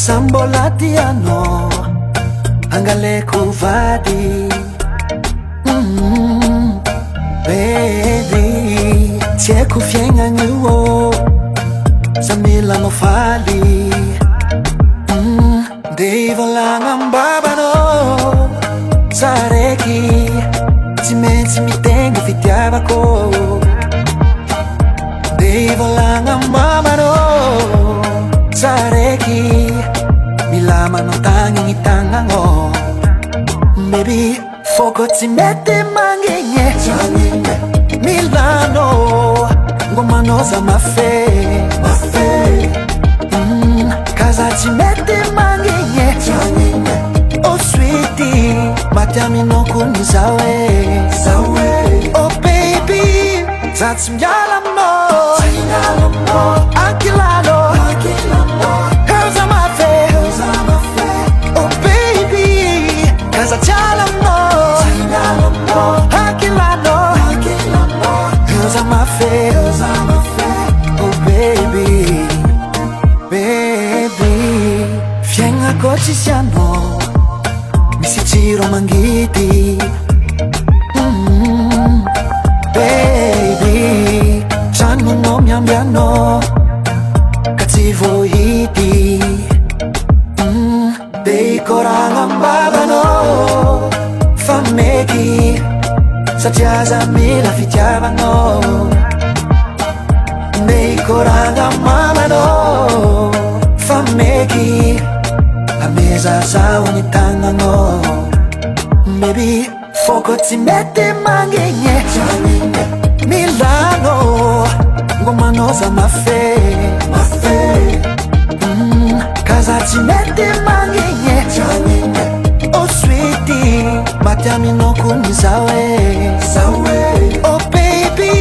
sambolatiano angaleko vady baby tieko fiaignan'io samila mafaly de ivolagna ambabanao sareky tsy maintsy mitendry fitiavako de ivolagna ambabanao sareky milamanao tagnany tagnanao baby foko tsy mety manigny milano ngomanao za mafe kaza tsy mety manigny oh sweetie matiaminao kony zawe oh baby za tsy miala aminao ankilano kaza mafe oh baby kaza tsy ala aminao ankilano kaza mafe oh baby fiaignako tsisy anao misy tsiro mangidy baby tranonao miambianao ka tsy voahidy de ikoragna ambavanao fa meky satria za mila fitiavanao de ikoragna mamanao fa meky ameza zaho ny tagnanao baby foko tsy mety manigny milano ngomanao za mafe kaza tsy mety manigny oh sweetie matiaminao kony zawe oh baby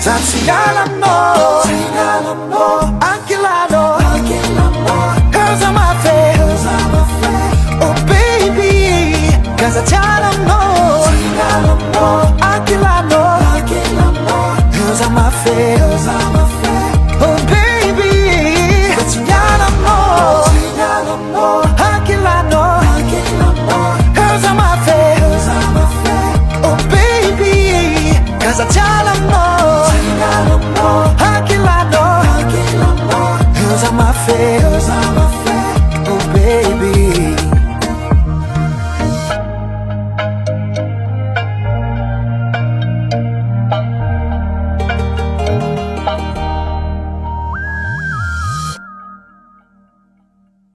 za tsy miala aminao ankilano kaza mafe oh baby kaza tsy ala aminao ankilano kaza mafe oh baby za tsy miala aminao ankilano kaza mafe oh baby kaza tsy ala aminao ankilano kaza mafe oh baby